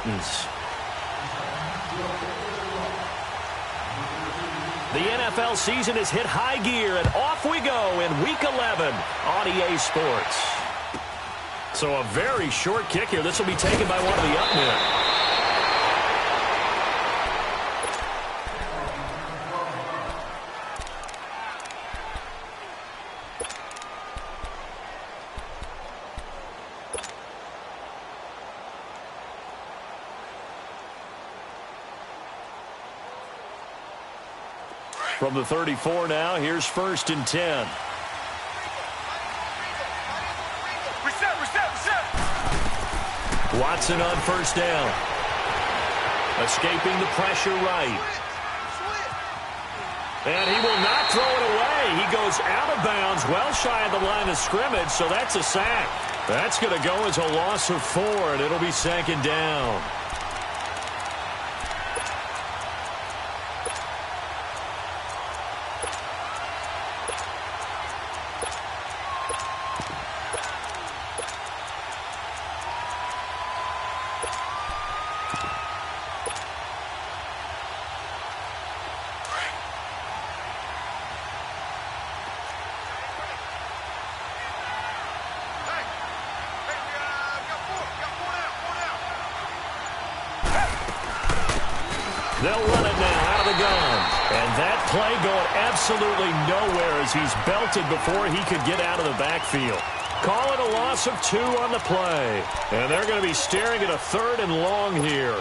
Titans. The NFL season has hit high gear, and off we go in Week 11 on EA Sports. So a very short kick here. This will be taken by one of the up men. From the 34 now, here's 1st and 10. Watson on 1st down. Escaping the pressure right. And he will not throw it away. He goes out of bounds, well shy of the line of scrimmage, so that's a sack. That's going to go as a loss of 4, and it'll be 2nd down. They'll run it now out of the gun. And that play going absolutely nowhere as he's belted before he could get out of the backfield. Call it a loss of 2 on the play. And they're going to be staring at a 3rd and long here.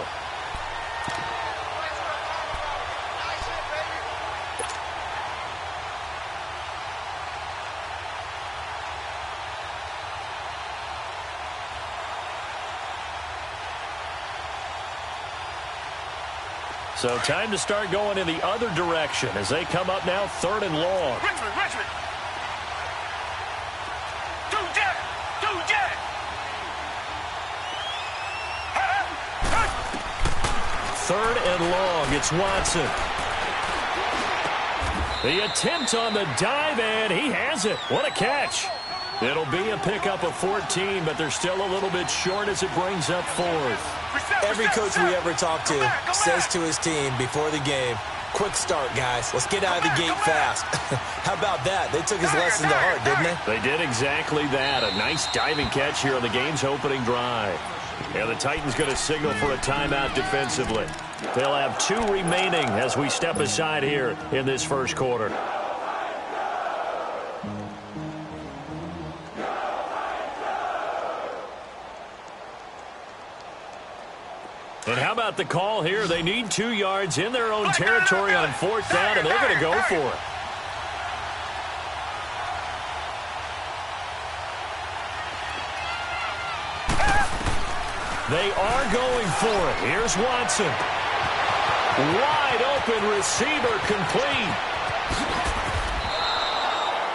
So time to start going in the other direction as they come up now 3rd and long. Richmond. 3rd and long. It's Watson. The attempt on the dive, and he has it. What a catch. It'll be a pickup of 14, but they're still a little bit short as it brings up 4th. Every coach we ever talk to says to his team before the game, quick start, guys. Let's get out of the gate fast. How about that? They took his lesson to heart, didn't they? They did exactly that. A nice diving catch here on the game's opening drive. And the Titans going to signal for a timeout defensively. They'll have 2 remaining as we step aside here in this first quarter. And how about the call here? They need 2 yards in their own territory on 4th down, and they're going to go for it. They are going for it. Here's Watson. Wide open receiver complete.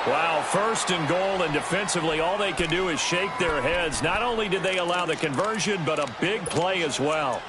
Wow, 1st and goal, and defensively all they can do is shake their heads. Not only did they allow the conversion, but a big play as well.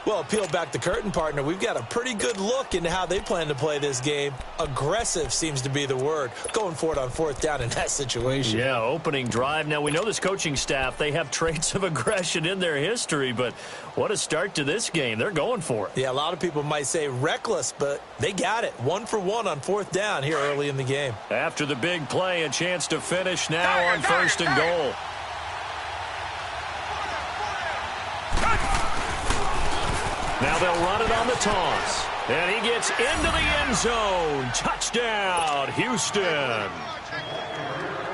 Well, peel back the curtain, partner. We've got a pretty good look into how they plan to play this game. Aggressive seems to be the word. Going for it on 4th down in that situation. Yeah, opening drive. Now, we know this coaching staff, they have traits of aggression in their history, but what a start to this game. They're going for it. Yeah, a lot of people might say reckless, but they got it. 1 for 1 on 4th down here early in the game. After the big play, a chance to finish now on 1st and goal. Now they'll run it on the toss. And he gets into the end zone. Touchdown, Houston.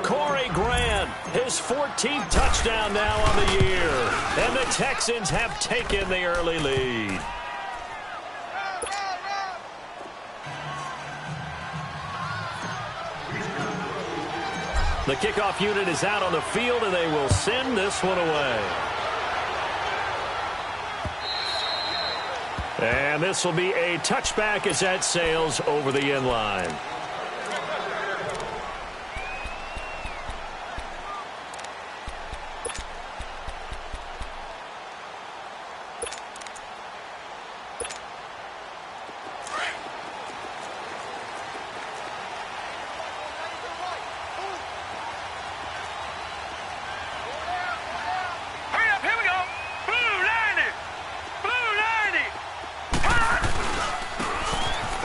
Corey Grant, his 14th touchdown now on the year. And the Texans have taken the early lead. The kickoff unit is out on the field, and they will send this one away. And this will be a touchback as that sails over the end line.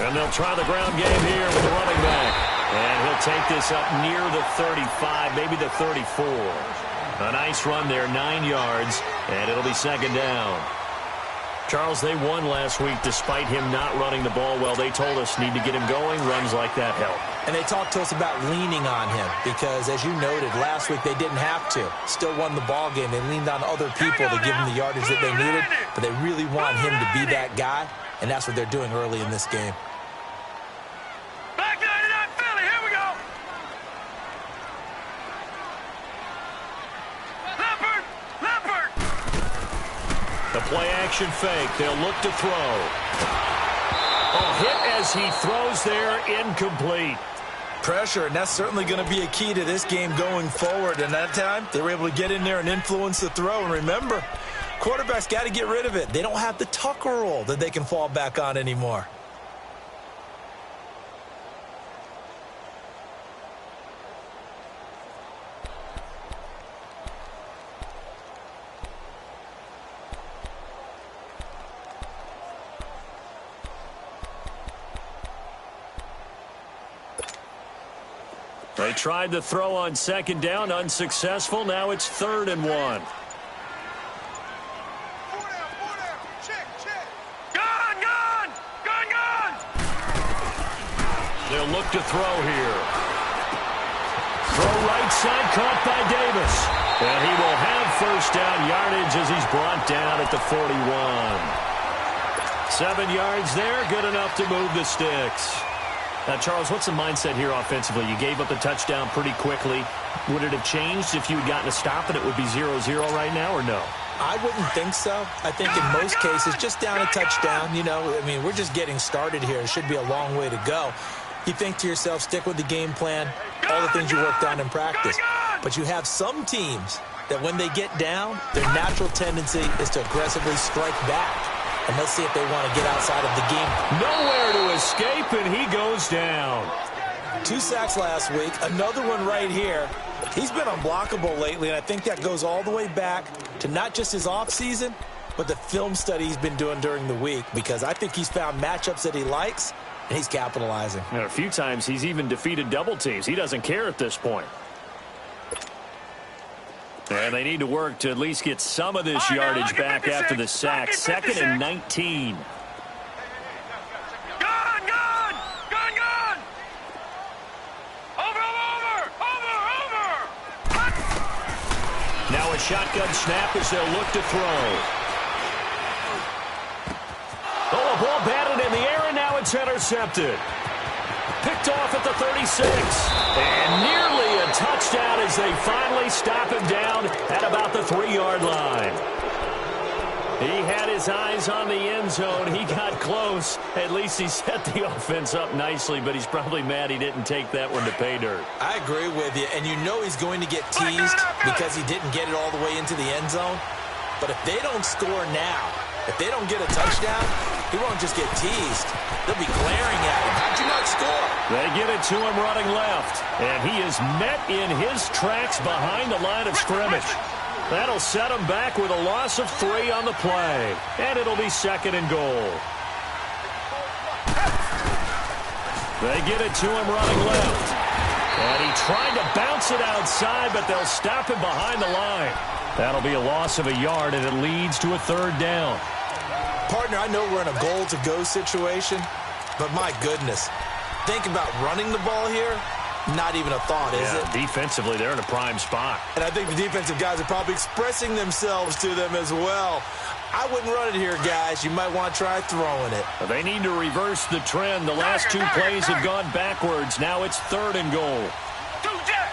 And they'll try the ground game here with the running back. And he'll take this up near the 35, maybe the 34. A nice run there, 9 yards, and it'll be second down. Charles, they won last week despite him not running the ball well. They told us need to get him going. Runs like that help. And they talked to us about leaning on him because, as you noted, last week they didn't have to. Still won the ball game. They leaned on other people to give them the yardage that they needed, but they really want him to be that guy, and that's what they're doing early in this game. The play-action fake. They'll look to throw. Hit as he throws there, incomplete. Pressure, and that's certainly going to be a key to this game going forward. And that time, they were able to get in there and influence the throw. And remember, quarterbacks got to get rid of it. They don't have the Tucker rule that they can fall back on anymore. They tried the throw on second down, unsuccessful. Now it's 3rd and 1. Gone! They'll look to throw here. Throw right side, caught by Davis. And he will have first down yardage as he's brought down at the 41. 7 yards there, good enough to move the sticks. Now, Charles, what's the mindset here offensively? You gave up a touchdown pretty quickly. Would it have changed if you had gotten a stop and it would be 0-0 right now, or no? I wouldn't think so. I think in most cases, just down a touchdown, we're just getting started here. It should be a long way to go. You think to yourself, stick with the game plan, all the things you worked on in practice. But you have some teams that when they get down, their natural tendency is to aggressively strike back. And let's see if they want to get outside of the game. Nowhere to escape, and he goes down. 2 sacks last week, another one right here. He's been unblockable lately, and I think that goes all the way back to not just his offseason, but the film study he's been doing during the week, because I think he's found matchups that he likes, and he's capitalizing. And a few times he's even defeated double teams. He doesn't care at this point. And they need to work to at least get some of this yardage back after the sack. 2nd and 19. Gone! Over! Now a shotgun snap as they'll look to throw. Oh, a ball batted in the air, and now it's intercepted. Picked off at the 36. And nearly a touchdown as they finally stop him down at about the 3-yard line. He had his eyes on the end zone. He got close. At least he set the offense up nicely, but he's probably mad he didn't take that one to pay dirt. I agree with you, and you know he's going to get teased because he didn't get it all the way into the end zone. But if they don't score now, if they don't get a touchdown, he won't just get teased. They'll be glaring at him. How'd you not score? They get it to him running left, and he is met in his tracks behind the line of scrimmage. That'll set him back with a loss of 3 on the play, and it'll be 2nd and goal. They get it to him running left, and he tried to bounce it outside, but they'll stop him behind the line. That'll be a loss of a yard, and it leads to a 3rd down. Partner, I know we're in a goal-to-go situation, but my goodness, think about running the ball here. Not even a thought, is it? Defensively, they're in a prime spot. And I think the defensive guys are probably expressing themselves to them as well. I wouldn't run it here, guys. You might want to try throwing it. They need to reverse the trend. The last 2 plays have gone backwards. Now it's 3rd and goal. Two jet!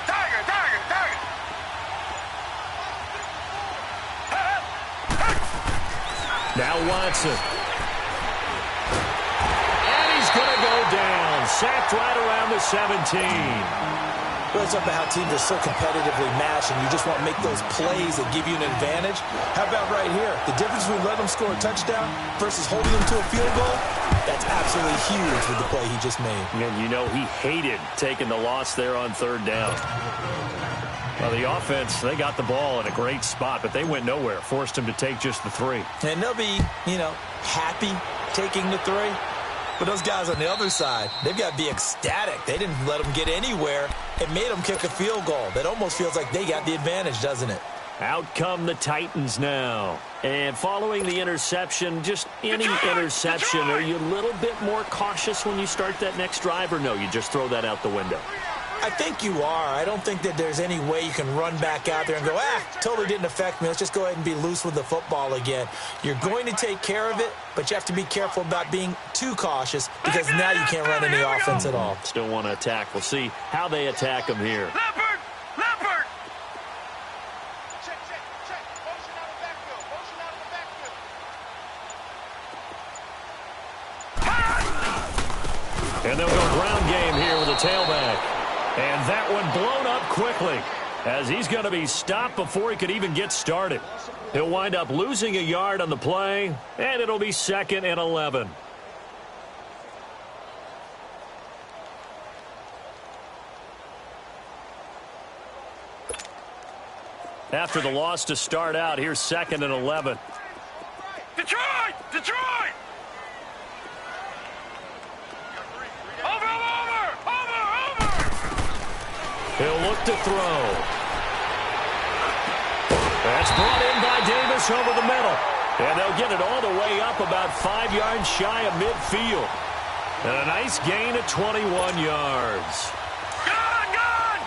Tiger! Now Watson. Going to go down. Sacked right around the 17. Well, it's up to how teams are so competitively matched, and you just want to make those plays that give you an advantage. How about right here? The difference between letting them score a touchdown versus holding them to a field goal, that's absolutely huge with the play he just made. And he hated taking the loss there on 3rd down. Well, the offense, they got the ball in a great spot, but they went nowhere. Forced him to take just the 3. And they'll be, happy taking the 3. But those guys on the other side, they've got to be ecstatic. They didn't let them get anywhere. It made them kick a field goal. That almost feels like they got the advantage, doesn't it? Out come the Titans now. And following the interception, just any interception, are you a little bit more cautious when you start that next drive, or no, you just throw that out the window? I think you are. I don't think that there's any way you can run back out there and go, totally didn't affect me. Let's just go ahead and be loose with the football again. You're going to take care of it, but you have to be careful about being too cautious because now you can't run any offense at all. Still want to attack. We'll see how they attack them here. Leopard! Leopard! Check. Motion out of the backfield. Motion out of the backfield. And they'll go ground game here with a tailback. And that one blown up quickly as he's going to be stopped before he could even get started. He'll wind up losing a yard on the play, and it'll be 2nd and 11. After the loss to start out, here's 2nd and 11. Detroit! Detroit! Over! He'll look to throw. That's brought in by Davis over the middle. And they'll get it all the way up about 5 yards shy of midfield. And a nice gain of 21 yards. Gone!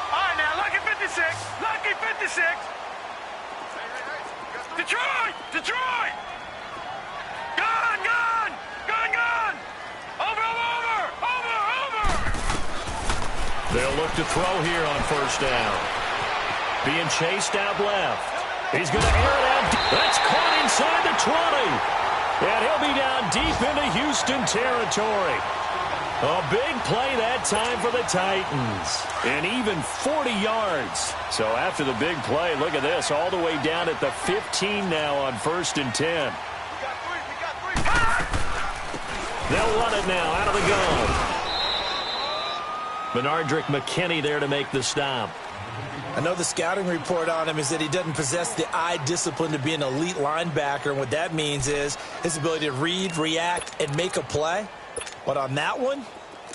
All right, now, lucky 56. Lucky 56. Detroit! Gone! Over! They'll look to throw here on 1st down. Being chased out left. He's going to air it out. That's caught inside the 20. And he'll be down deep into Houston territory. A big play that time for the Titans. And even 40 yards. So after the big play, look at this. All the way down at the 15 now on 1st and 10. We got three. They'll run it now out of the gun. Benardrick McKinney there to make the stop. I know the scouting report on him is that he doesn't possess the eye discipline to be an elite linebacker. And what that means is his ability to read, react, and make a play. But on that one,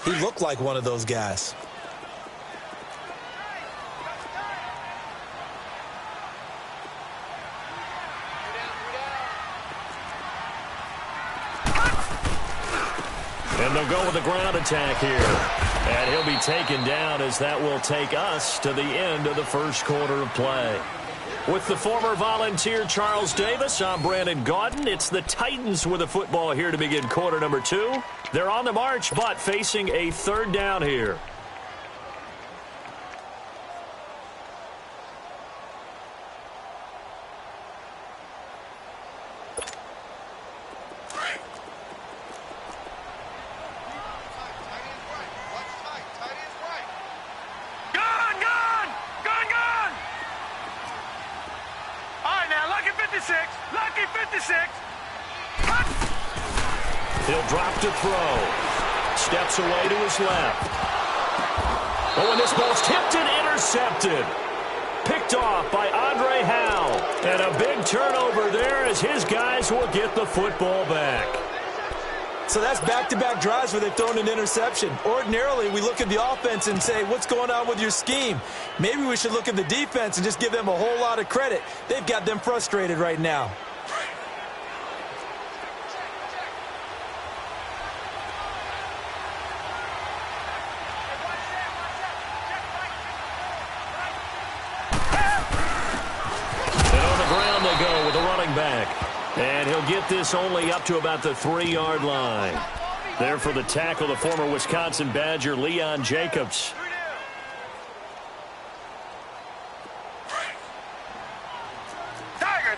he looked like one of those guys. And they'll go with the ground attack here. And he'll be taken down as that will take us to the end of the 1st quarter of play. With the former Volunteer Charles Davis, I'm Brandon Gaudin. It's the Titans with the football here to begin quarter number 2. They're on the march, but facing a 3rd down here. Lucky 56. He'll drop to throw. Steps away to his left. Oh, and this ball's tipped and intercepted. Picked off by Andre Howe. And a big turnover there as his guys will get the football back. So that's back-to-back drives where they've thrown an interception. Ordinarily, we look at the offense and say, what's going on with your scheme? Maybe we should look at the defense and just give them a whole lot of credit. They've got them frustrated right now. And on the ground they go with the running back. And he'll get this only up to about the 3-yard line. There for the tackle, the former Wisconsin Badger, Leon Jacobs. Tiger.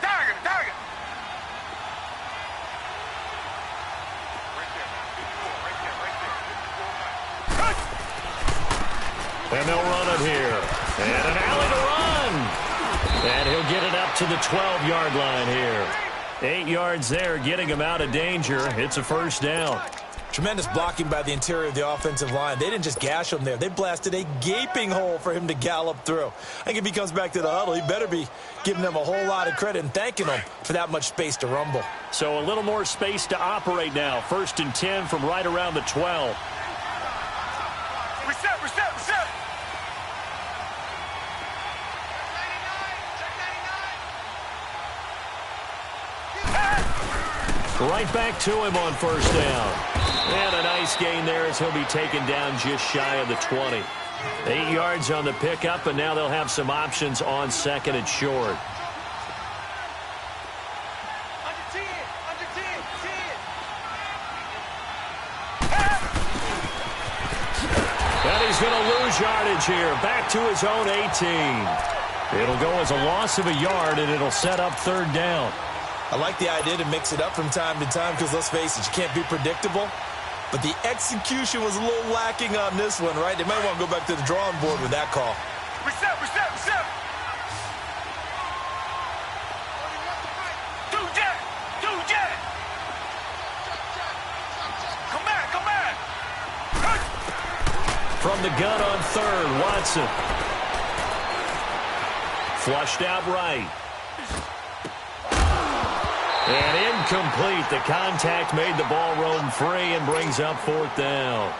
And they'll run it here. And an alley to run. And he'll get it up to the 12-yard line here. 8 yards there, getting him out of danger. It's a first down. Tremendous blocking by the interior of the offensive line. They didn't just gash him there. They blasted a gaping hole for him to gallop through. I think if he comes back to the huddle, he better be giving them a whole lot of credit and thanking them for that much space to rumble. So a little more space to operate now. 1st and 10 from right around the 12. Reset. Right back to him on 1st down. And a nice gain there as he'll be taken down just shy of the 20. 8 yards on the pickup, and now they'll have some options on 2nd and short. Under 10. And he's going to lose yardage here. Back to his own 18. It'll go as a loss of a yard, and it'll set up 3rd down. I like the idea to mix it up from time to time because, let's face it, you can't be predictable. But the execution was a little lacking on this one, right? They might want to go back to the drawing board with that call. Reset. Do jet. Come back. From the gun on 3rd, Watson. Flushed out right. And incomplete. The contact made the ball roam free and brings up 4th down.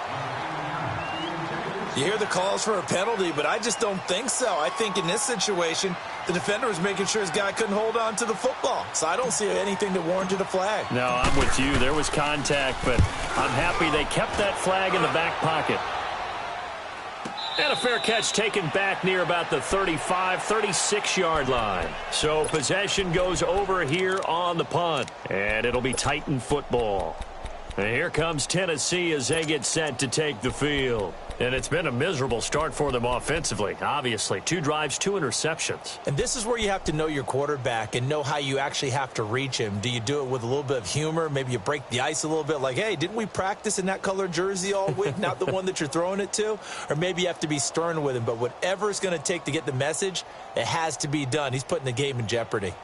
You hear the calls for a penalty, but I just don't think so. I think in this situation, the defender was making sure his guy couldn't hold on to the football. So I don't see anything that warranted a flag. No, I'm with you. There was contact, but I'm happy they kept that flag in the back pocket. And a fair catch taken back near about the 35, 36-yard line. So possession goes over here on the punt. And it'll be Titan football. And here comes Tennessee as they get set to take the field. And it's been a miserable start for them offensively, obviously. 2 drives, 2 interceptions. And this is where you have to know your quarterback and know how you actually have to reach him. Do you do it with a little bit of humor? Maybe you break the ice a little bit like, hey, didn't we practice in that colored jersey all week, not the one that you're throwing it to? Or maybe you have to be stern with him. But whatever it's going to take to get the message, it has to be done. He's putting the game in jeopardy.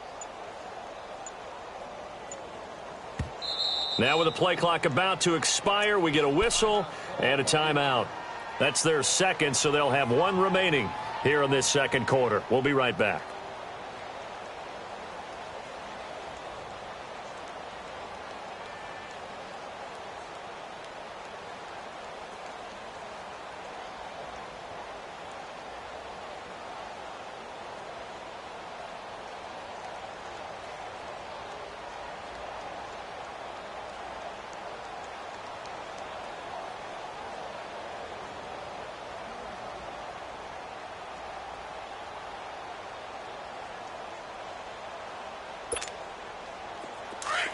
Now with the play clock about to expire, we get a whistle and a timeout. That's their 2nd, so they'll have 1 remaining here in this 2nd quarter. We'll be right back.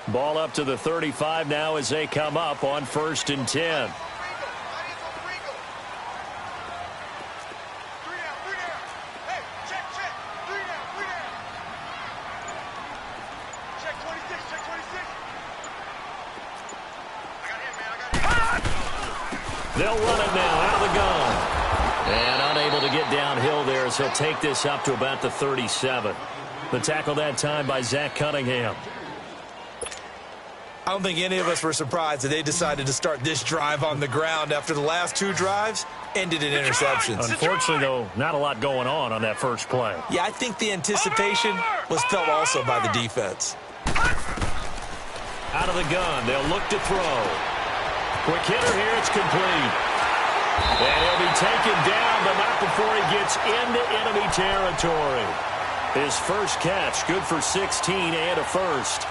Ball up to the 35 now as they come up on 1st and 10. They'll run it now out of the gun. And unable to get downhill there as he'll take this up to about the 37. The tackle that time by Zach Cunningham. I don't think any of us were surprised that they decided to start this drive on the ground after the last 2 drives ended in interceptions. Unfortunately, though, not a lot going on that first play. Yeah, I think the anticipation was felt also by the defense. Out of the gun, they'll look to throw. Quick hitter here, it's complete. And he'll be taken down, but not before he gets into enemy territory. His first catch, good for 16 and a first.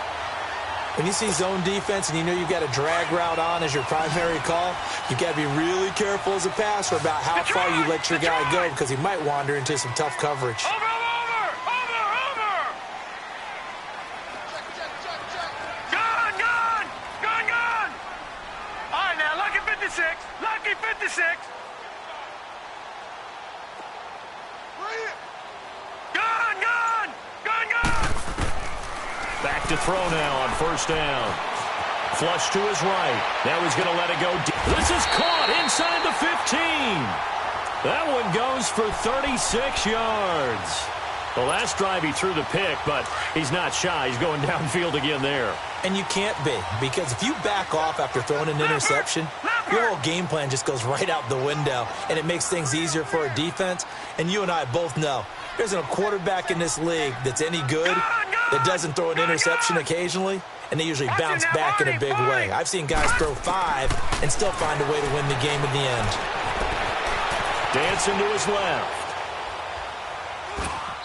When you see zone defense and you know you've got a drag route on as your primary call, you've got to be really careful as a passer about how far you let your guy go because he might wander into some tough coverage. Over! Gun! All right, now, lucky 56. Gun! Back to throw now on 1st down. Flush to his right. Now he's going to let it go. This is caught inside the 15. That one goes for 36 yards. The last drive he threw the pick, but he's not shy. He's going downfield again there. And you can't be, because if you back off after throwing an interception, your whole game plan just goes right out the window, and it makes things easier for a defense. And you and I both know there isn't a quarterback in this league that's any good that doesn't throw an interception occasionally, and they usually bounce back in a big way. I've seen guys throw 5 and still find a way to win the game in the end. Dancing to his left.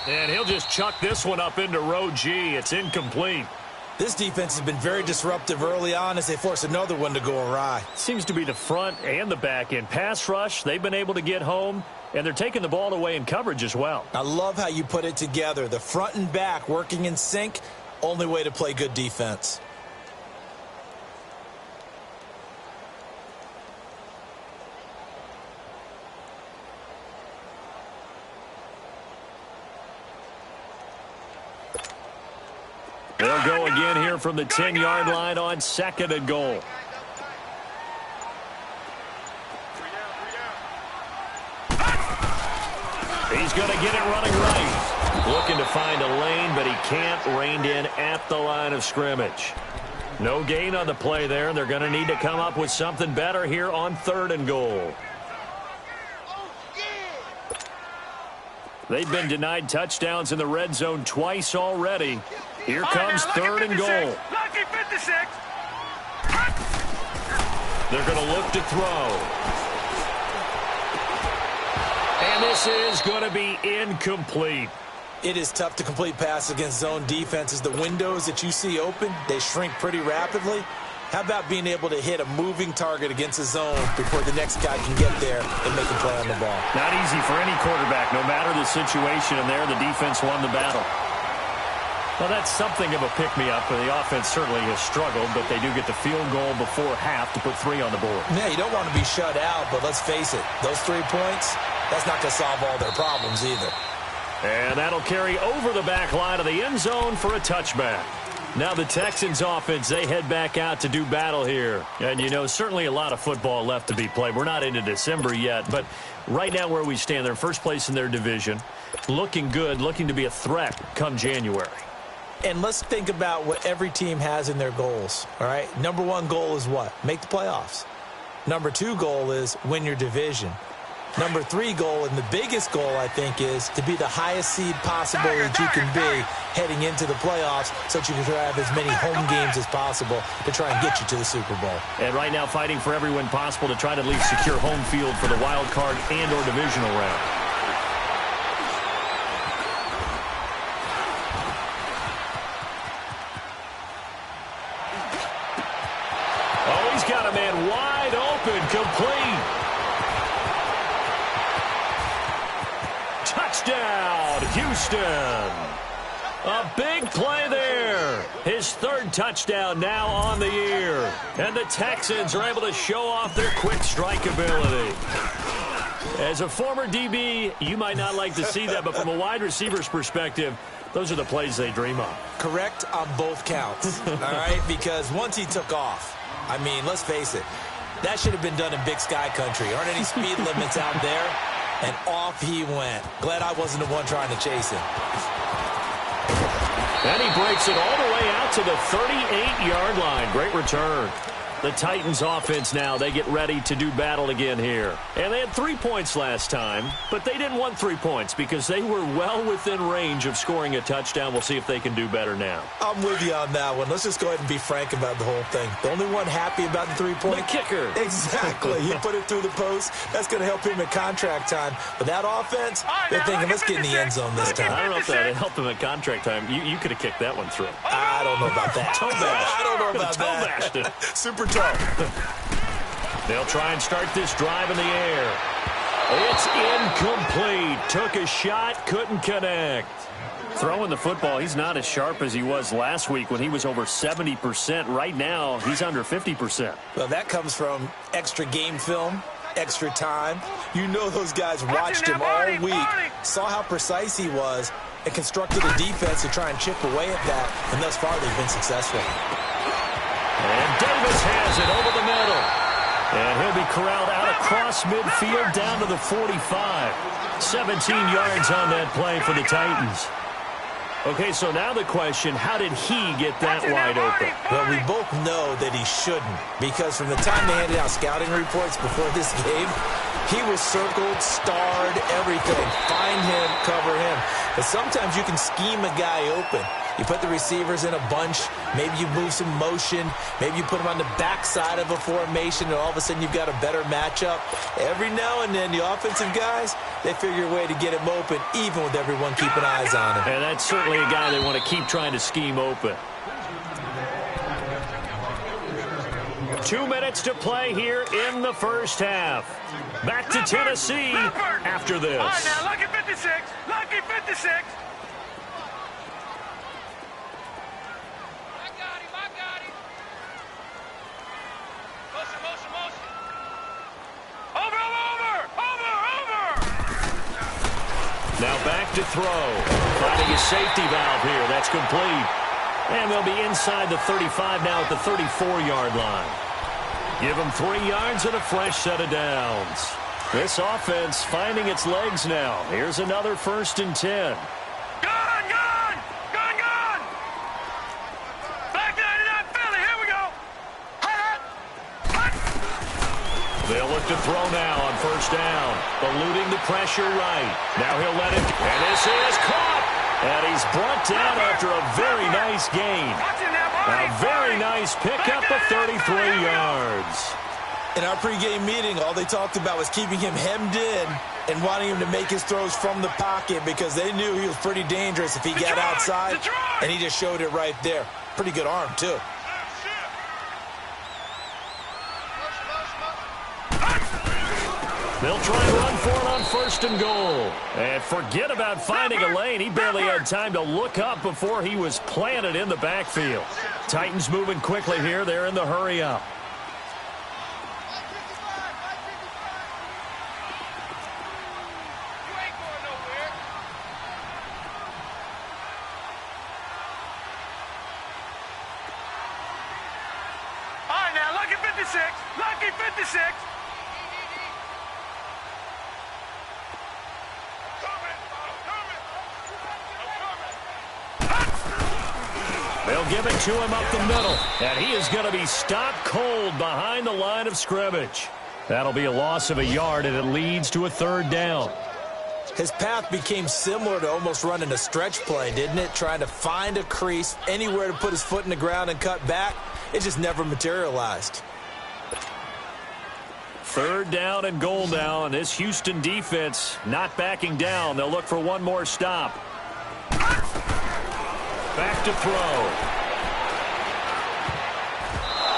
And he'll just chuck this one up into row G. It's incomplete. This defense has been very disruptive early on as they force another one to go awry. Seems to be the front and the back end. Pass rush, they've been able to get home, and they're taking the ball away in coverage as well. I love how you put it together. The front and back working in sync, only way to play good defense. They'll go again here from the 10-yard line on 2nd and goal. He's going to get it running right. Looking to find a lane, but he can't. Reined in at the line of scrimmage. No gain on the play there. They're going to need to come up with something better here on 3rd and goal. They've been denied touchdowns in the red zone twice already. Here comes 3rd and goal. Lucky 56. They're going to look to throw. And this is going to be incomplete. It is tough to complete passes against zone defenses. The windows that you see open, they shrink pretty rapidly. How about being able to hit a moving target against a zone before the next guy can get there and make a play on the ball? Not easy for any quarterback, no matter the situation, and there the defense won the battle. Well, that's something of a pick-me-up, and the offense certainly has struggled, but they do get the field goal before half to put 3 on the board. Yeah, you don't want to be shut out, but let's face it, those 3 points, that's not going to solve all their problems either. And that'll carry over the back line of the end zone for a touchback. Now the Texans offense, they head back out to do battle here. And, you know, certainly a lot of football left to be played. We're not into December yet, but right now where we stand, they're first place in their division. Looking good, looking to be a threat come January. And let's think about what every team has in their goals, all right? Number 1 goal is what? Make the playoffs. Number 2 goal is win your division. Number 3 goal, and the biggest goal, I think, is to be the highest seed possible that you can be heading into the playoffs so that you can have as many home games as possible to try and get you to the Super Bowl. And right now fighting for every win possible to try to at least secure home field for the wild card and or divisional round. Oh, he's got a man wide open, complete. Touchdown, Houston. A big play there. His 3rd touchdown now on the year. And the Texans are able to show off their quick strike ability. As a former DB, you might not like to see that, but from a wide receiver's perspective, those are the plays they dream of. Correct on both counts, all right? Because once he took off, I mean, let's face it, that should have been done in Big Sky Country. Aren't any speed limits out there? And off he went. Glad I wasn't the one trying to chase him. And he breaks it all the way out to the 38-yard line. Great return. The Titans offense now, they get ready to do battle again here. And they had 3 points last time, but they didn't want 3 points because they were well within range of scoring a touchdown. We'll see if they can do better now. I'm with you on that one. Let's just go ahead and be frank about the whole thing. The only one happy about the 3-point? The kicker. Exactly. He put it through the post. That's going to help him at contract time. But that offense, they're thinking, let's get in the end zone this time. I don't know if that helped him at contract time. You could have kicked that one through. I don't know about that. Toe bash. I don't know about that. Toe bashed it. Super toe. They'll try and start this drive in the air. It's incomplete. Took a shot, couldn't connect. Throwing the football, he's not as sharp as he was last week when he was over 70%. Right now, he's under 50%. Well, that comes from extra game film, extra time. You know those guys watched him all week, saw how precise he was, and constructed a defense to try and chip away at that. And thus far, they've been successful. And Davis has it over the middle. And he'll be corralled out across midfield down to the 45. 17 yards on that play for the Titans. Okay, so now the question, how did he get that wide open? Well, we both know that he shouldn't, because from the time they handed out scouting reports before this game, he was circled, starred, everything. Find him, cover him. But sometimes you can scheme a guy open. You put the receivers in a bunch. Maybe you move some motion. Maybe you put them on the backside of a formation, and all of a sudden you've got a better matchup. Every now and then, the offensive guys, they figure a way to get him open, even with everyone keeping eyes on him. And that's certainly a guy they want to keep trying to scheme open. 2 minutes to play here in the first half. Back to Tennessee after this. All right, now, lucky 56. Lucky 56. I got him. Motion. Over. Now back to throw. Finding a safety valve here. That's complete. And they'll be inside the 35 now at the 34-yard line. Give them 3 yards and a fresh set of downs. This offense finding its legs now. Here's another 1st and 10. Gun! Back 99 Philly, here we go. They'll look to throw now on 1st down. Eluding the pressure right. Now he'll let it. And this is caught. And he's brought down after a very nice gain. A very nice pickup of 33 yards. In our pregame meeting, all they talked about was keeping him hemmed in and wanting him to make his throws from the pocket because they knew he was pretty dangerous if he got outside, and he just showed it right there. Pretty good arm, too. They'll try and run for it on 1st and goal. And forget about finding a lane. He barely had time to look up before he was planted in the backfield. Titans moving quickly here. They're in the hurry up. You ain't going nowhere. All right, now, lucky 56. Lucky 56. They'll give it to him up the middle. And he is going to be stopped cold behind the line of scrimmage. That'll be a loss of a yard, and it leads to a 3rd down. His path became similar to almost running a stretch play, didn't it? Trying to find a crease, anywhere to put his foot in the ground and cut back. It just never materialized. 3rd down and goal now, and this Houston defense not backing down. They'll look for one more stop. Back to throw.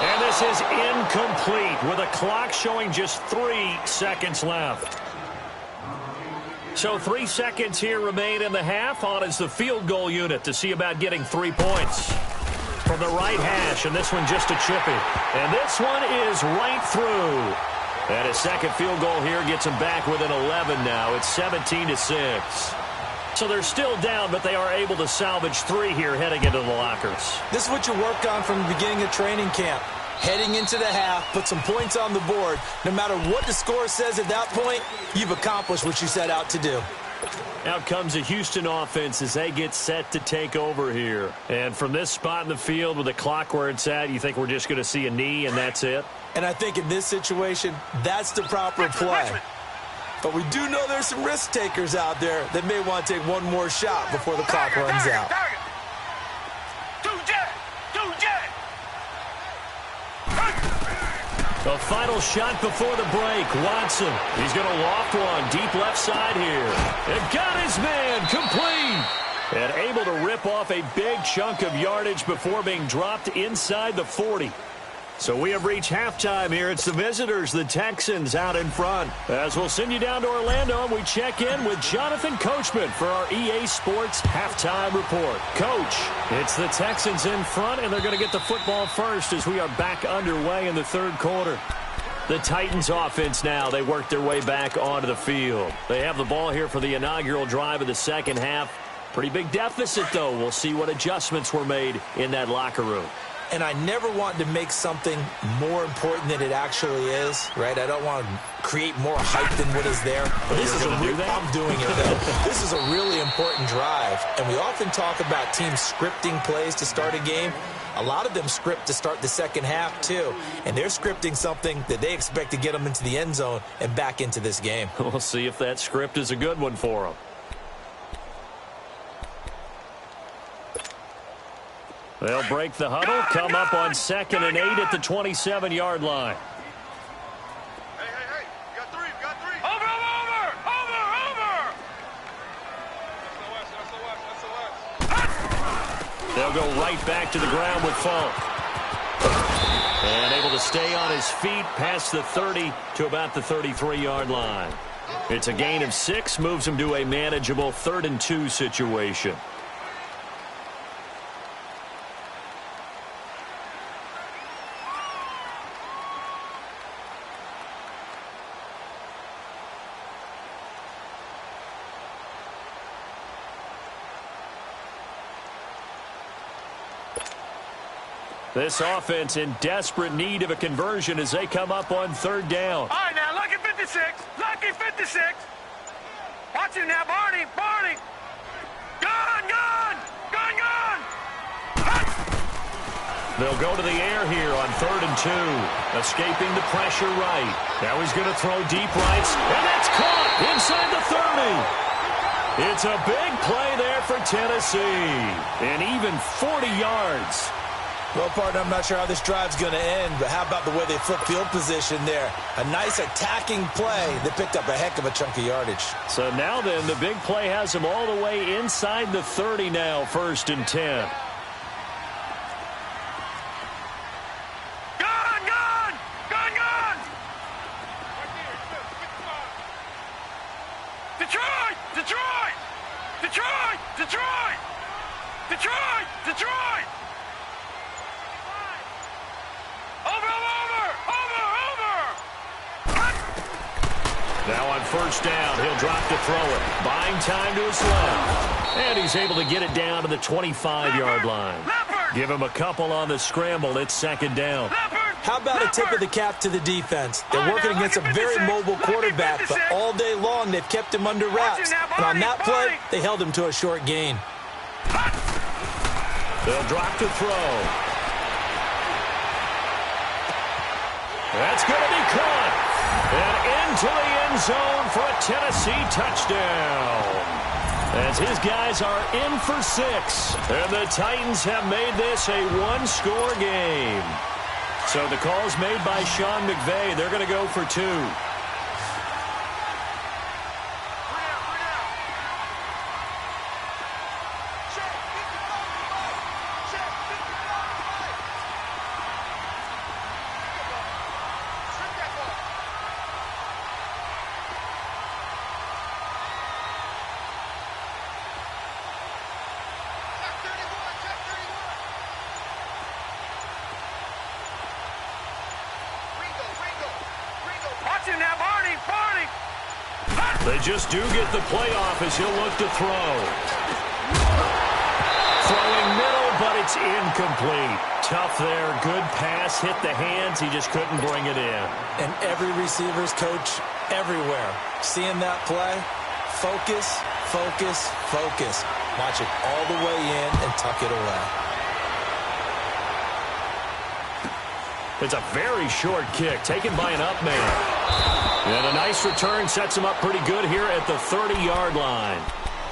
And this is incomplete with a clock showing just 3 seconds left. So 3 seconds here remain in the half. On is the field goal unit to see about getting 3 points. From the right hash, and this one just a chippy. And this one is right through. And a second field goal here gets them back within 11 now. It's 17-6. So they're still down, but they are able to salvage 3 here heading into the lockers. This is what you work on from the beginning of training camp. Heading into the half, put some points on the board. No matter what the score says at that point, you've accomplished what you set out to do. Out comes the Houston offense as they get set to take over here. And from this spot in the field with the clock where it's at, you think we're just going to see a knee and that's it? And I think in this situation, that's the proper play. But we do know there's some risk takers out there that may want to take one more shot before the clock runs out. Two jet. The final shot before the break. Watson. He's going to loft one deep left side here. And got his man complete. And able to rip off a big chunk of yardage before being dropped inside the 40. So we have reached halftime here. It's the visitors, the Texans, out in front. As we'll send you down to Orlando, and we check in with Jonathan Coachman for our EA Sports Halftime Report. Coach, it's the Texans in front, and they're going to get the football first as we are back underway in the 3rd quarter. The Titans offense now, they work their way back onto the field. They have the ball here for the inaugural drive of the 2nd half. Pretty big deficit, though. We'll see what adjustments were made in that locker room. and I never want to make something more important than it actually is, right? I don't want to create more hype than what is there. But this is I'm doing it, though. This is a really important drive, and we often talk about teams scripting plays to start a game. A lot of them script to start the second half, too, and they're scripting something that they expect to get them into the end zone and back into this game. We'll see if that script is a good one for them. They'll break the huddle, come up on 2nd and 8 at the 27-yard line. Hey, you got three. Over. They'll go right back to the ground with Falk. And able to stay on his feet past the 30 to about the 33-yard line. It's a gain of 6, moves him to a manageable 3rd and 2 situation. This offense in desperate need of a conversion as they come up on 3rd down. All right, now, lucky 56. Lucky 56. Watch him now, Barney. Gun. They'll go to the air here on 3rd and 2. Escaping the pressure right. Now he's going to throw deep rights, and that's caught inside the 30. It's a big play there for Tennessee. And even 40 yards. Well, partner, I'm not sure how this drive's going to end, but how about the way they flip field position there? A nice attacking play that picked up a heck of a chunk of yardage. So now then, the big play has him all the way inside the 30 now, 1st and 10. Detroit! Now on 1st down, he'll drop to throw it. Buying time to his left. And he's able to get it down to the 25-yard line. Give him a couple on the scramble. It's 2nd down. How about a tip of the cap to the defense? They're working against a very mobile quarterback, but all day long they've kept him under wraps. And on that play, they held him to a short gain. They'll drop to throw. That's going to be caught. And into the end zone for a Tennessee touchdown. As his guys are in for 6. And the Titans have made this a one-score game. So the call's made by Sean McVay. They're going to go for 2. They just do get the playoff as he'll look to throw. Throwing middle, but it's incomplete. Tough there. Good pass. Hit the hands. He just couldn't bring it in. And every receiver's coach everywhere. Seeing that play, focus, focus, focus. Watch it all the way in and tuck it away. It's a very short kick taken by an up man. And a nice return sets them up pretty good here at the 30-yard line.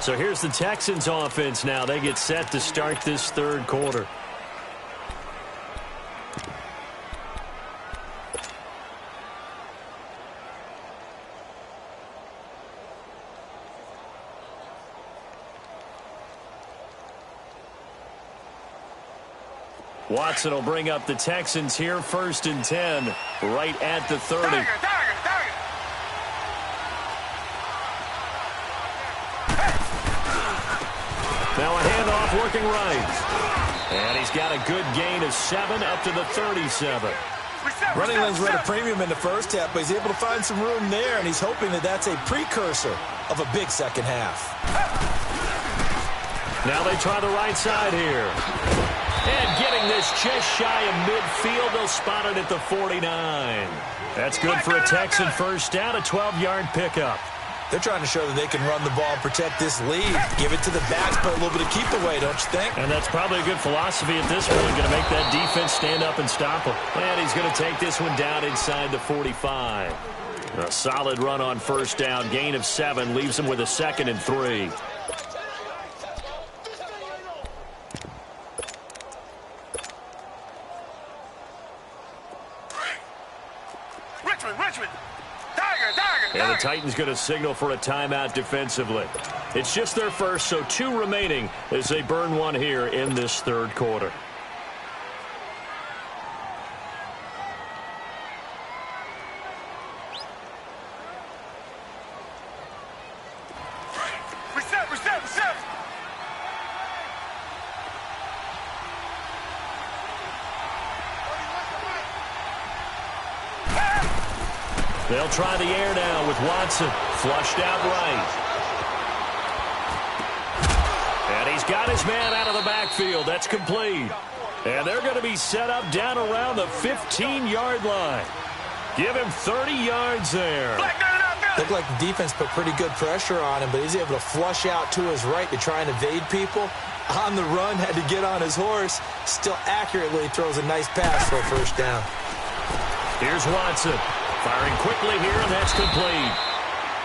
So here's the Texans offense now. They get set to start this 3rd quarter. Watson will bring up the Texans here, 1st and 10, right at the 30. Now a handoff working right. And he's got a good gain of 7 up to the 37. Running lanes were at a premium in the first half, but he's able to find some room there, and he's hoping that that's a precursor of a big second half. Now they try the right side here. And getting this just shy of midfield, they'll spot it at the 49. That's good for a Texan first down, a 12-yard pickup. They're trying to show that they can run the ball and protect this lead. Give it to the backs, put a little bit of keep away, don't you think? And that's probably a good philosophy at this point. Going to make that defense stand up and stop him. And he's going to take this one down inside the 45. A solid run on first down. Gain of 7 leaves him with a 2nd and 3. Richmond. Tiger. And the Titans going to signal for a timeout defensively. It's just their first, so 2 remaining as they burn one here in this third quarter. Reset. They'll try the air now with Watson. Flushed out right. And he's got his man out of the backfield. That's complete. And they're going to be set up down around the 15-yard line. Give him 30 yards there. Looked like the defense put pretty good pressure on him, but he's able to flush out to his right to try and evade people. On the run, had to get on his horse. Still accurately throws a nice pass for a first down. Here's Watson. Firing quickly here, and that's complete.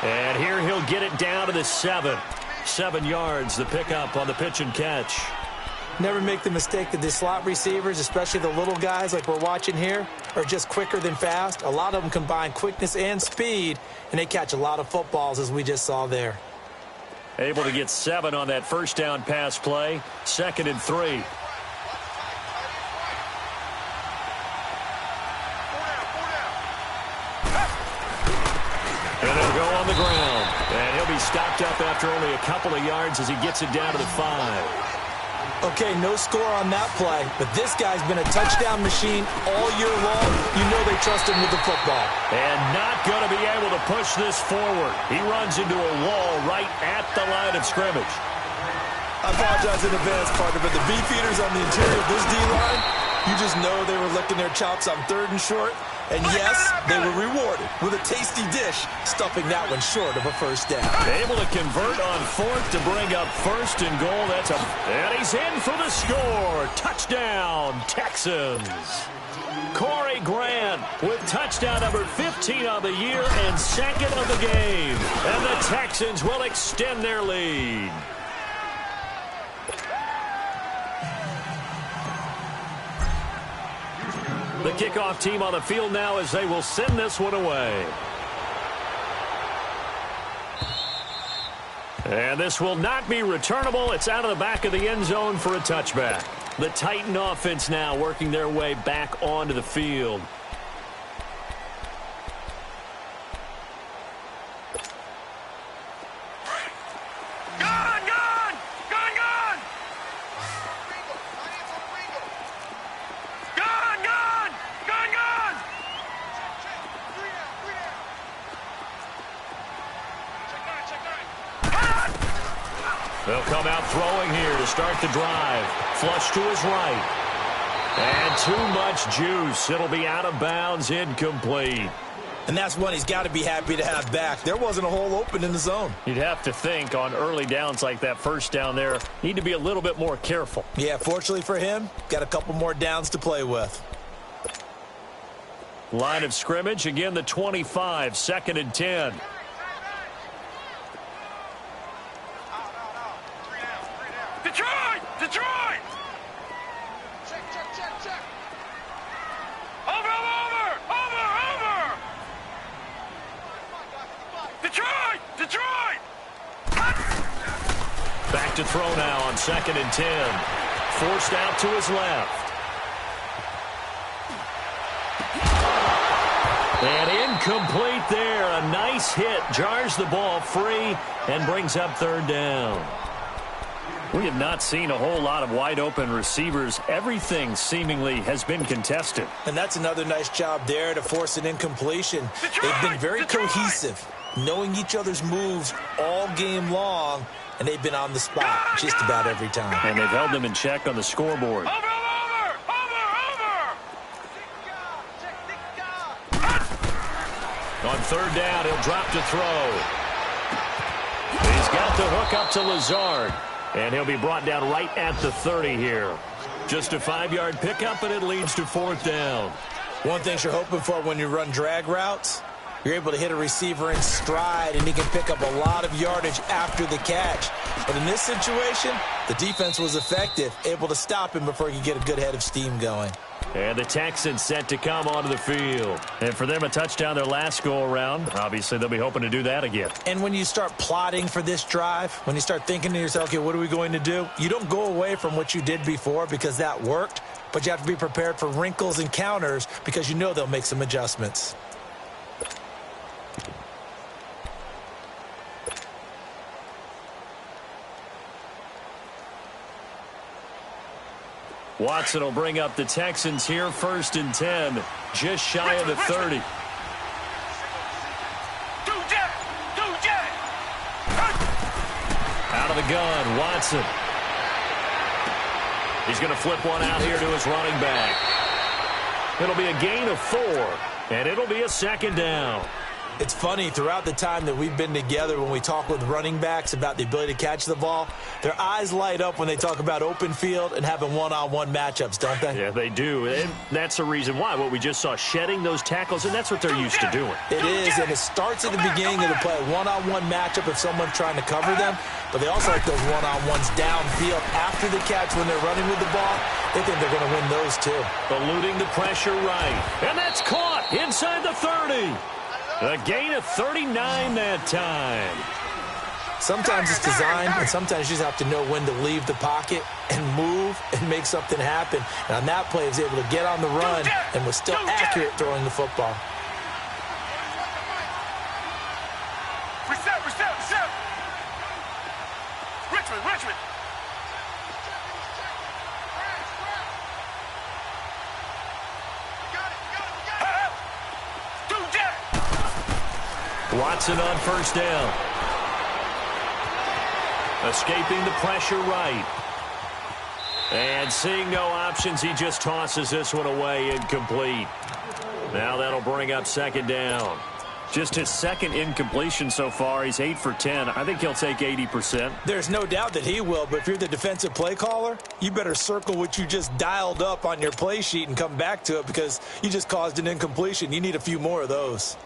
And here he'll get it down to the 7. 7 yards, the pickup on the pitch and catch. Never make the mistake that the slot receivers, especially the little guys like we're watching here, are just quicker than fast. A lot of them combine quickness and speed, and they catch a lot of footballs, as we just saw there. Able to get 7 on that first down pass play. 2nd and 3. And they'll go on the ground. And he'll be stopped up after only a couple of yards as he gets it down to the 5. Okay, no score on that play, but this guy's been a touchdown machine all year long. You know they trust him with the football. And not going to be able to push this forward. He runs into a wall right at the line of scrimmage. I apologize in advance, partner, but the beefeaters on the interior of this D-line, you just know they were licking their chops on 3rd and short. And yes, they were rewarded with a tasty dish, stuffing that one short of a first down. Able to convert on 4th to bring up 1st and goal. And he's in for the score. Touchdown, Texans. Corey Grant with touchdown number 15 of the year and 2nd of the game. And the Texans will extend their lead. The kickoff team on the field now as they will send this one away. And this will not be returnable. It's out of the back of the end zone for a touchback. The Titan offense now working their way back onto the field. They'll come out throwing here to start the drive. Flush to his right. And too much juice. It'll be out of bounds, incomplete. And that's one he's got to be happy to have back. There wasn't a hole open in the zone. You'd have to think on early downs like that first down there, need to be a little bit more careful. Yeah, fortunately for him, got a couple more downs to play with. Line of scrimmage, again the 25, 2nd and 10. Detroit! Check. Over! Detroit! Back to throw now on 2nd and 10. Forced out to his left. And incomplete there. A nice hit. Jars the ball free and brings up 3rd down. We have not seen a whole lot of wide-open receivers. Everything seemingly has been contested. And that's another nice job there to force an incompletion. They've been very cohesive, knowing each other's moves all game long, and they've been on the spot just about every time. And they've held them in check on the scoreboard. Over! On third down, he'll drop to throw. He's got the hook up to Lazard. And he'll be brought down right at the 30 here. Just a 5-yard pickup, and it leads to fourth down. One thing you're hoping for when you run drag routes, you're able to hit a receiver in stride, and he can pick up a lot of yardage after the catch. But in this situation, the defense was effective, able to stop him before he could get a good head of steam going. And the Texans set to come onto the field. And for them, a touchdown their last go-around. Obviously, they'll be hoping to do that again. And when you start plotting for this drive, when you start thinking to yourself, okay, what are we going to do? You don't go away from what you did before because that worked, but you have to be prepared for wrinkles and counters because you know they'll make some adjustments. Watson will bring up the Texans here, 1st and 10, just shy of the 30. Out of the gun, Watson. He's going to flip one out here to his running back. It'll be a gain of 4, and it'll be a 2nd down. It's funny, throughout the time that we've been together, when we talk with running backs about the ability to catch the ball, their eyes light up when they talk about open field and having one-on-one matchups, don't they? Yeah, they do. And that's the reason why. What we just saw, shedding those tackles, and that's what they're used to doing. It is, and it starts at the beginning of the play. One-on-one matchup if someone's trying to cover them, but they also like those one-on-ones downfield after the catch when they're running with the ball. They think they're going to win those too. Eluding the pressure right. And that's caught inside the 30. A gain of 39 that time. Sometimes it's designed, and sometimes you just have to know when to leave the pocket and move and make something happen. And on that play, he was able to get on the run and was still accurate throwing the football. Reset. Richmond. Watson on 1st down. Escaping the pressure right. And seeing no options, he just tosses this one away, incomplete. Now that'll bring up 2nd down. Just his 2nd incompletion so far. He's 8 for 10. I think he'll take 80%. There's no doubt that he will, but if you're the defensive play caller, you better circle what you just dialed up on your play sheet and come back to it because you just caused an incompletion. You need a few more of those.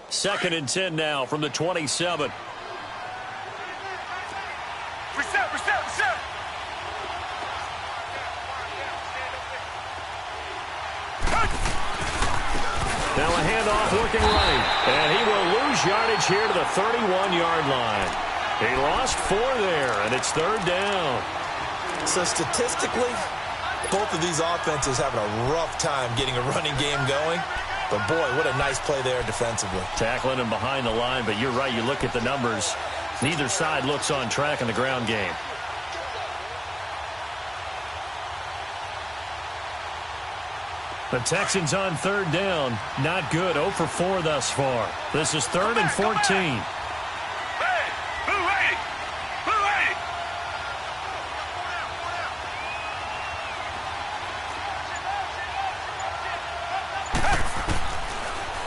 2nd and 10 now from the 27. Reset. Now a handoff looking right. And he will lose yardage here to the 31-yard line. He lost 4 there, and it's 3rd down. So statistically, both of these offenses having a rough time getting a running game going. But, boy, what a nice play there defensively. Tackling him behind the line, but you're right. You look at the numbers. Neither side looks on track in the ground game. The Texans on 3rd down. Not good. 0 for 4 thus far. This is 3rd and 14.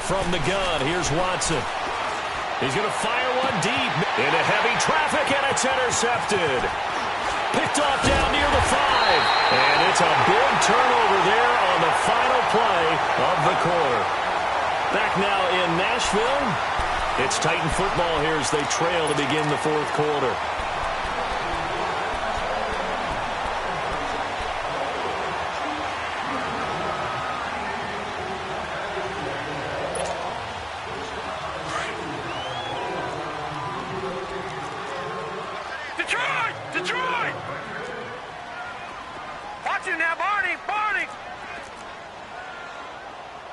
From the gun, here's Watson. He's going to fire one deep into heavy traffic, and it's intercepted. Picked off down near the 5. And it's a big turnover there on the final play of the quarter. Back now in Nashville. It's Titan football here as they trail to begin the 4th quarter. Detroit! Watch it now, Barney!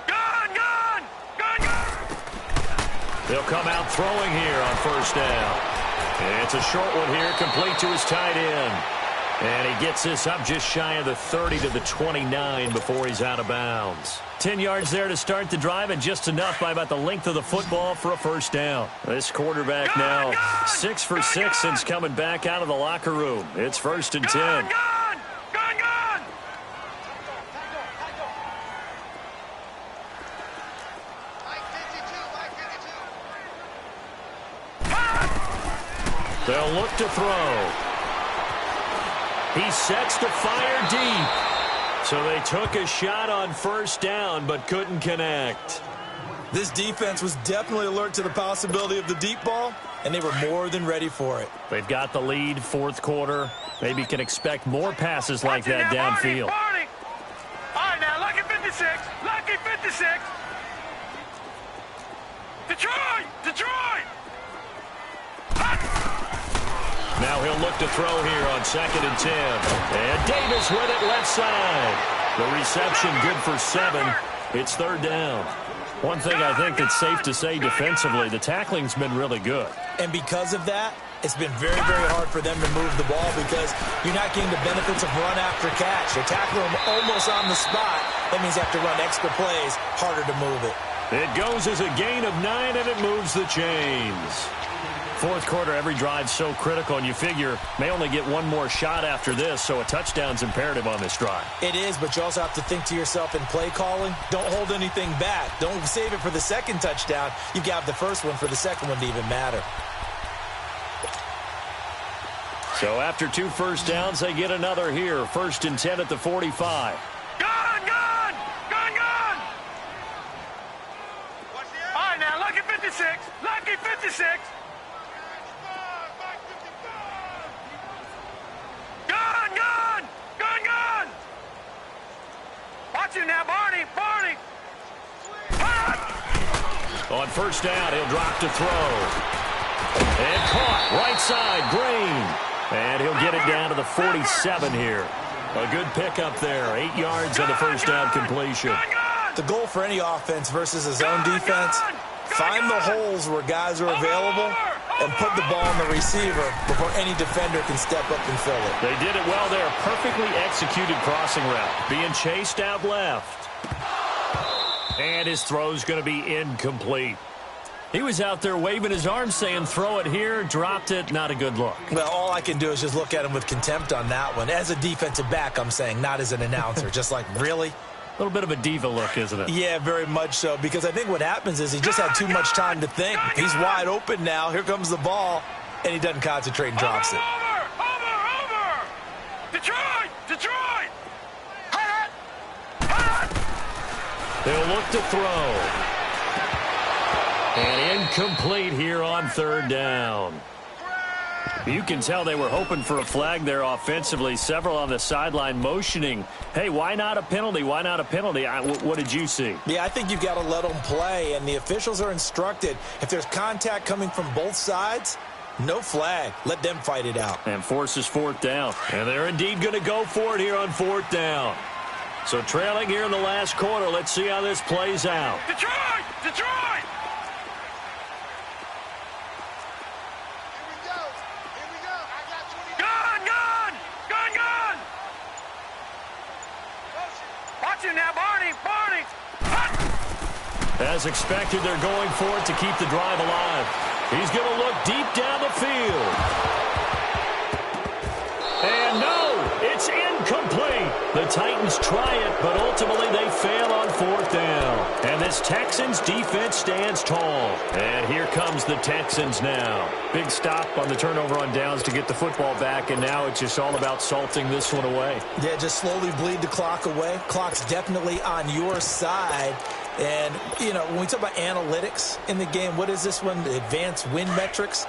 Gun! They'll come out throwing here on 1st down. And it's a short one here, complete to his tight end. And he gets this up just shy of the 30 to the 29 before he's out of bounds. 10 yards there to start the drive, and just enough by about the length of the football for a 1st down. This quarterback now 6 for 6 since coming back out of the locker room. It's 1st and 10. They'll look to throw. He sets to fire deep. So they took a shot on first down but couldn't connect. This defense was definitely alert to the possibility of the deep ball, and they were more than ready for it. They've got the lead, fourth quarter. Maybe can expect more passes like that downfield. Barney. All right, now, lucky 56. Lucky 56. Detroit! Detroit! Now he'll look to throw here on 2nd and 10. And Davis with it left side. The reception good for 7. It's 3rd down. One thing I think that's safe to say defensively, the tackling's been really good. And because of that, it's been very, very hard for them to move the ball because you're not getting the benefits of run after catch. They're tackling them almost on the spot. That means they have to run extra plays, harder to move it. It goes as a gain of 9, and it moves the chains. Fourth quarter, every drive so critical, and you figure may only get one more shot after this, so a touchdown's imperative on this drive. It is, but you also have to think to yourself in play calling, don't hold anything back. Don't save it for the second touchdown. You've got the first one for the second one to even matter. So after 2 first downs, they get another here. 1st and 10 at the 45. Gun! Gun! Gun! Gun! All right, now, lucky 56. Lucky 56. Gun! Gun! Gun! Gun! Watch him now, Barney! Barney! On first down, he'll drop to throw. And caught right side, Green. And he'll get it down to the 47 here. A good pickup there. 8 yards on the first down completion. The goal for any offense versus a zone defense, find the holes where guys are available and put the ball on the receiver before any defender can step up and fill it. They did it well there. Perfectly executed crossing route. Being chased out left. And his throw's going to be incomplete. He was out there waving his arms saying, throw it here, dropped it, not a good look. Well, all I can do is just look at him with contempt on that one. As a defensive back, I'm saying, not as an announcer. Just like, really? A little bit of a diva look, isn't it? Yeah, very much so, because I think what happens is he just had too much time to think. He's wide open now. Here comes the ball, and he doesn't concentrate and drops it. Over! Detroit! Detroit! They'll look to throw. And incomplete here on 3rd down. You can tell they were hoping for a flag there offensively. Several on the sideline motioning, hey, why not a penalty? Why not a penalty? What did you see? Yeah, I think you've got to let them play, and the officials are instructed. If there's contact coming from both sides, no flag. Let them fight it out. And forces 4th down. And they're indeed going to go for it here on 4th down. So trailing here in the last quarter. Let's see how this plays out. Detroit! Detroit! Now, Barney! As expected, they're going for it to keep the drive alive. He's going to look deep down the field. And no, it's incomplete. The Titans try it, but ultimately they fail on 4th down. And this Texans defense stands tall. And here comes the Texans now. Big stop on the turnover on downs to get the football back, and now it's just all about salting this one away. Yeah, just slowly bleed the clock away. Clock's definitely on your side. And, you know, when we talk about analytics in the game, what is this one? Advanced win metrics?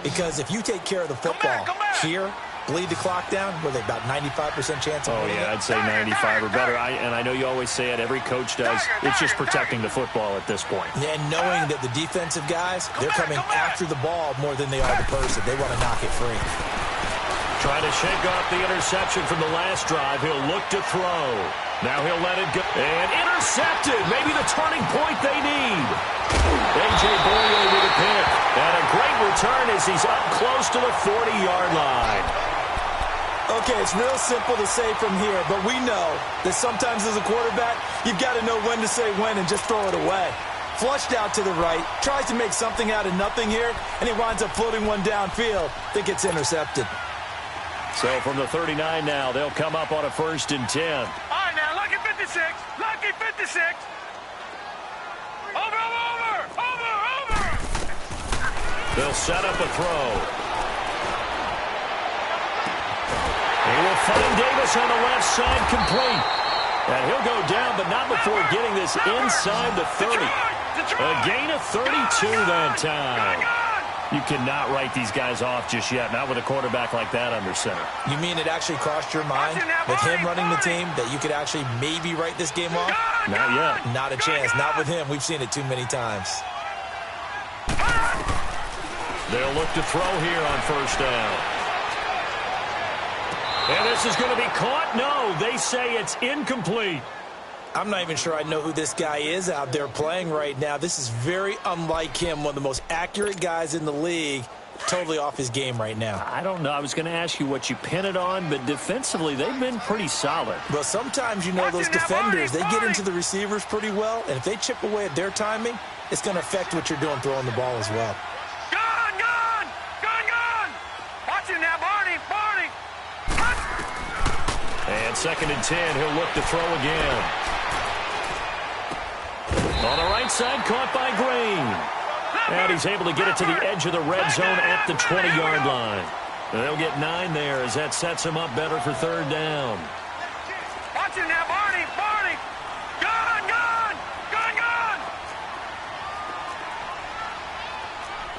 Because if you take care of the football here, bleed the clock down, were they about 95% chance of winning? I'd say 95 or better. And I know you always say it, every coach does. It's just protecting the football at this point. Yeah, and knowing that the defensive guys, they're coming after the ball more than they are the person. They want to knock it free. Trying to shake off the interception from the last drive. He'll look to throw. Now he'll let it go. And intercepted. Maybe the turning point they need. A.J. Boyer with a pick. And a great return as he's up close to the 40-yard line. Okay, it's real simple to say from here, but we know that sometimes as a quarterback, you've got to know when to say when and just throw it away. Flushed out to the right, tries to make something out of nothing here, and he winds up floating one downfield that gets intercepted. So from the 39 now, they'll come up on a 1st and 10. All right, now, lucky 56. Lucky 56. Over! They'll set up a throw. pass on the left side complete. And he'll go down, but not before getting this inside the 30. A gain of 32 that time. You cannot write these guys off just yet, not with a quarterback like that under center. You mean it actually crossed your mind with him running the team that you could actually maybe write this game off? Not yet. Not a chance. Not with him. We've seen it too many times. They'll look to throw here on first down. And this is going to be caught. No, they say it's incomplete. I'm not even sure I know who this guy is out there playing right now. This is very unlike him, one of the most accurate guys in the league. Totally off his game right now. I don't know. I was going to ask you what you pin it on, but defensively, they've been pretty solid. Well, sometimes, you know, those defenders, they get into the receivers pretty well, and if they chip away at their timing, it's going to affect what you're doing throwing the ball as well. Watch him now, Barney. And 2nd and 10, he'll look to throw again. On the right side, caught by Green. And he's able to get it to the edge of the red zone at the 20-yard line. They'll get 9 there as that sets him up better for 3rd down. Watch him now, Barney. Gone.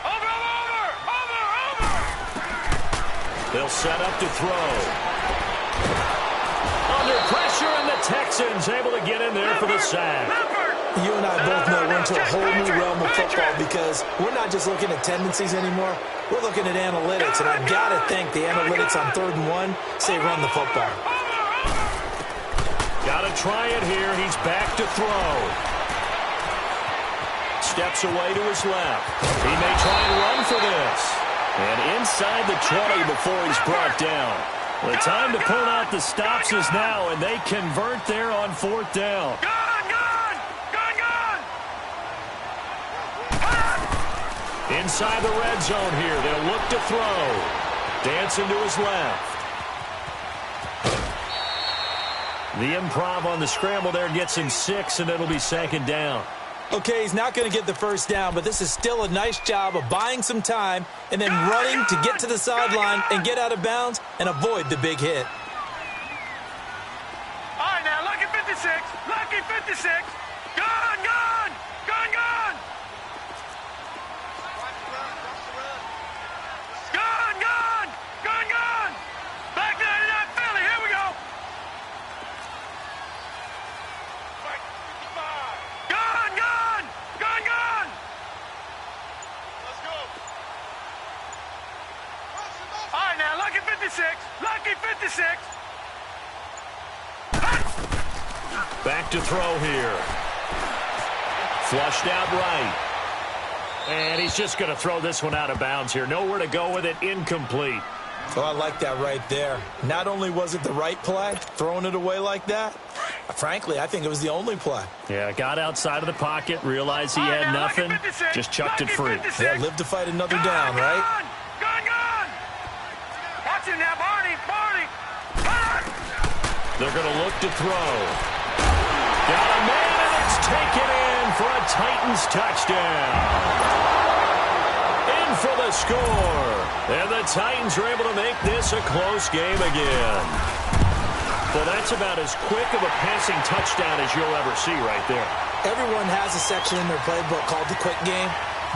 Over. They'll set up to throw. Under pressure, and the Texans able to get in there for the sack. You and I both know we're into a whole new realm of football because we're not just looking at tendencies anymore. We're looking at analytics, and I've got to think the analytics on 3rd and 1 say run the football. Got to try it here. He's back to throw. Steps away to his left. He may try and run for this. And inside the 20 before he's brought down. The time to pull out the stops is now, and they convert there on 4th down. Gone. Inside the red zone here. They'll look to throw. Dancing to his left. The improv on the scramble there gets him 6, and it'll be 2nd down. Okay, he's not going to get the first down, but this is still a nice job of buying some time and then running to get to the sideline and get out of bounds and avoid the big hit. All right, now, lucky 56. Gone. Back 99 Philly, here we go. Gone. Let's go. All right, now, lucky 56. Back to throw here. Flushed out right. And he's just going to throw this one out of bounds here. Nowhere to go with it. Incomplete. Oh, I like that right there. Not only was it the right play, throwing it away like that, frankly, I think it was the only play. Yeah, got outside of the pocket, realized he had nothing, just chucked it free. Yeah, live to fight another down, right? Gone. Watch him now, Barney. They're going to look to throw. Got a man, and it's taken in for a Titans touchdown. In for the score. And the Titans are able to make this a close game again. Well, that's about as quick of a passing touchdown as you'll ever see right there. Everyone has a section in their playbook called the quick game.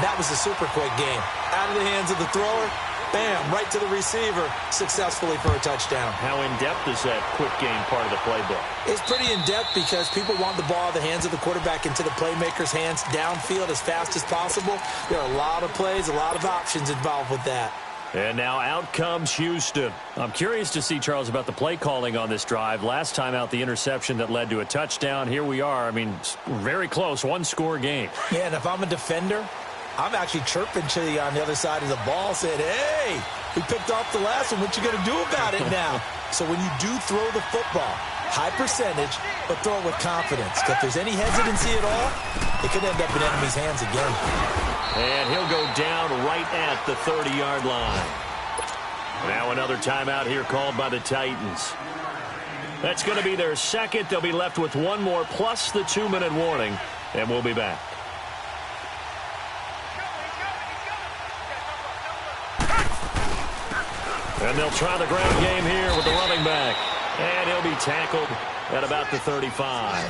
That was a super quick game. Out of the hands of the thrower, bam, right to the receiver, successfully for a touchdown. How in-depth is that quick game part of the playbook? It's pretty in-depth because people want the ball out of the hands of the quarterback into the playmaker's hands downfield as fast as possible. There are a lot of plays, a lot of options involved with that. And now out comes Houston. I'm curious to see, Charles, about the play calling on this drive. Last time out, the interception that led to a touchdown. Here we are. I mean, very close, one-score game. Yeah, and if I'm a defender, I'm actually chirping to you on the other side of the ball, saying, hey, we picked off the last one. What you going to do about it now? So when you do throw the football, high percentage, but throw it with confidence. Because if there's any hesitancy at all, it could end up in enemy's hands again. And he'll go down right at the 30-yard line. Now another timeout here called by the Titans. That's going to be their second. They'll be left with one more plus the 2-minute warning, and we'll be back. And they'll try the ground game here with the running back. And he'll be tackled at about the 35.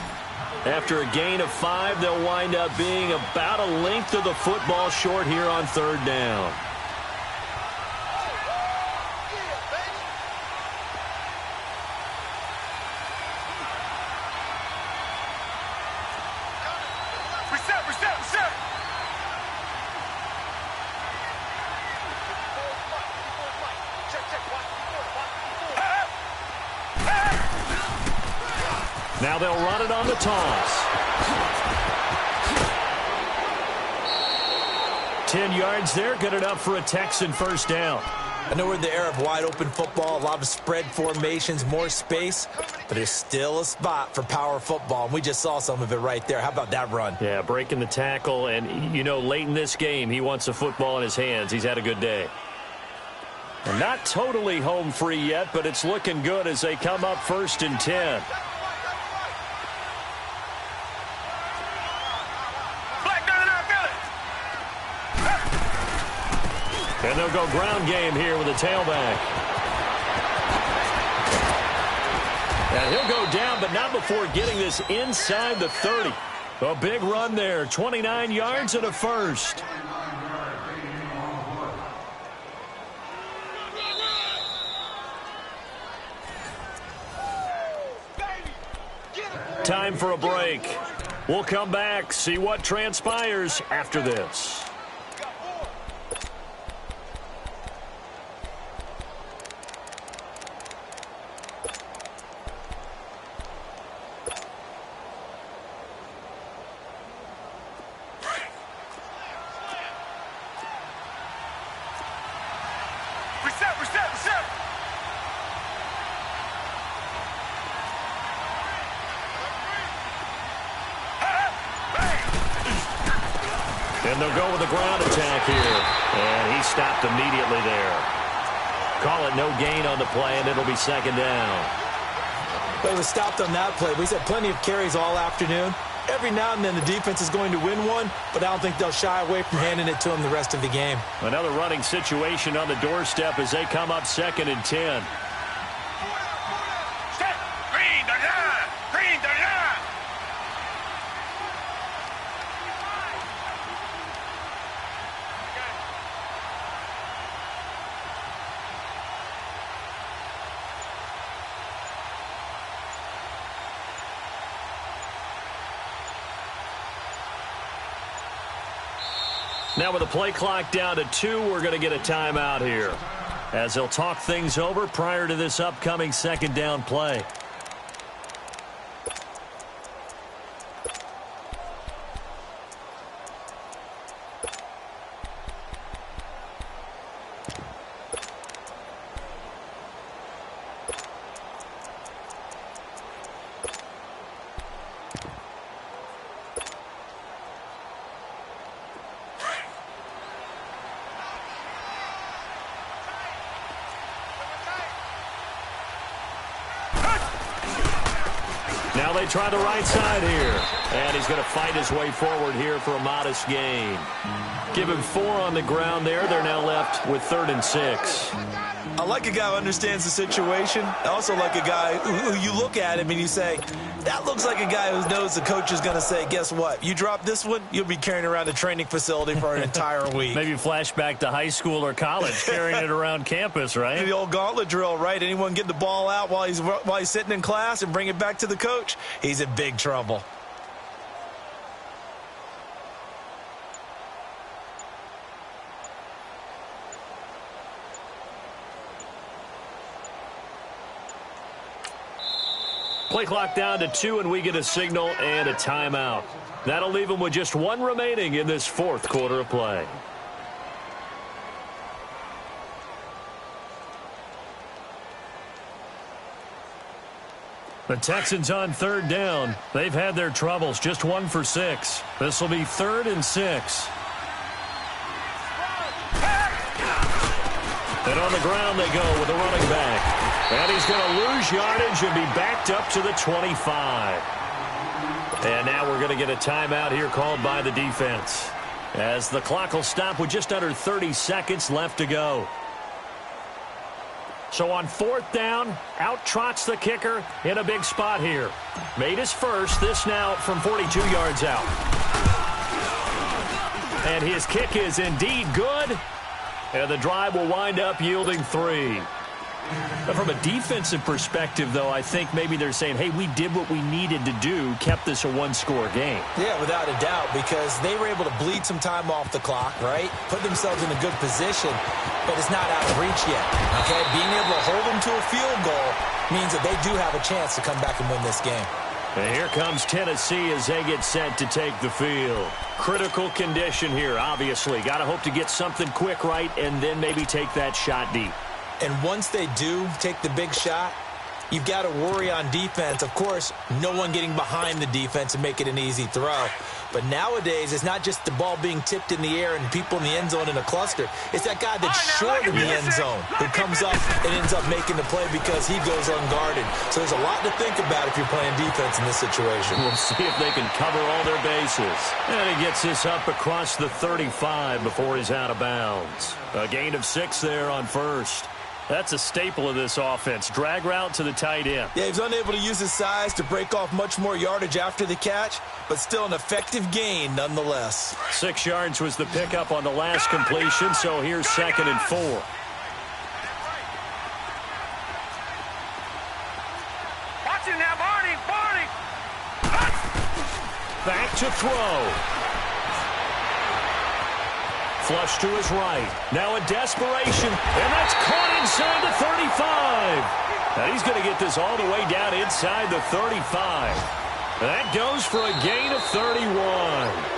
After a gain of 5, they'll wind up being about a length of the football short here on 3rd down. Now they'll run it on the toss. 10 yards there, good enough for a Texan first down. I know we're in the era of wide-open football, a lot of spread formations, more space, but there's still a spot for power football, and we just saw some of it right there. How about that run? Yeah, breaking the tackle, and, you know, late in this game, he wants the football in his hands. He's had a good day. And not totally home free yet, but it's looking good as they come up 1st and 10. And they'll go ground game here with a tailback. And he'll go down, but not before getting this inside the 30. A big run there, 29 yards and a first. Time for a break. We'll come back, see what transpires after this. And they'll go with a ground attack here. And he stopped immediately there. Call it no gain on the play, and it'll be 2nd down. But he was stopped on that play. He's had plenty of carries all afternoon. Every now and then the defense is going to win one, but I don't think they'll shy away from handing it to him the rest of the game. Another running situation on the doorstep as they come up 2nd and 10. Now with the play clock down to 2, we're going to get a timeout here as they'll talk things over prior to this upcoming 2nd down play. Now they try the right side here. And he's going to fight his way forward here for a modest gain. Give him 4 on the ground there. They're now left with 3rd and 6. I like a guy who understands the situation. I also like a guy who you look at him and you say, that looks like a guy who knows the coach is going to say, guess what? You drop this one, you'll be carrying around a training facility for an entire week. Maybe flashback to high school or college, carrying it around campus, right? The old gauntlet drill, right? Anyone get the ball out while he's sitting in class and bring it back to the coach, he's in big trouble. Play clock down to 2, and we get a signal and a timeout. That'll leave them with just 1 remaining in this 4th quarter of play. The Texans on 3rd down. They've had their troubles, just 1 for 6. This will be 3rd and 6. And on the ground they go with the running back. And he's going to lose yardage and be backed up to the 25. And now we're going to get a timeout here called by the defense, as the clock will stop with just under 30 seconds left to go. So on 4th down, out trots the kicker in a big spot here. Made his first, this now from 42 yards out. And his kick is indeed good. And the drive will wind up yielding 3. But from a defensive perspective, though, I think maybe they're saying, hey, we did what we needed to do, kept this a one-score game. Yeah, without a doubt, because they were able to bleed some time off the clock, right? Put themselves in a good position, but it's not out of reach yet, okay? Being able to hold them to a field goal means that they do have a chance to come back and win this game. And here comes Tennessee as they get set to take the field. Critical condition here, obviously. Got to hope to get something quick right and then maybe take that shot deep. And once they do take the big shot, you've got to worry on defense. Of course, no one getting behind the defense and make it an easy throw. But nowadays, it's not just the ball being tipped in the air and people in the end zone in a cluster. It's that guy that's short in the end zone who comes up and ends up making the play because he goes unguarded. So there's a lot to think about if you're playing defense in this situation. We'll see if they can cover all their bases. And he gets this up across the 35 before he's out of bounds. A gain of 6 there on first. That's a staple of this offense. Drag route to the tight end. Yeah, he's unable to use his size to break off much more yardage after the catch, but still an effective gain nonetheless. 6 yards was the pickup on the last completion, so here's 2nd and 4. Watch him now, Barney. Back to throw. Flush to his right. Now a desperation, and that's caught inside the 35. And he's going to get this all the way down inside the 35. That goes for a gain of 31.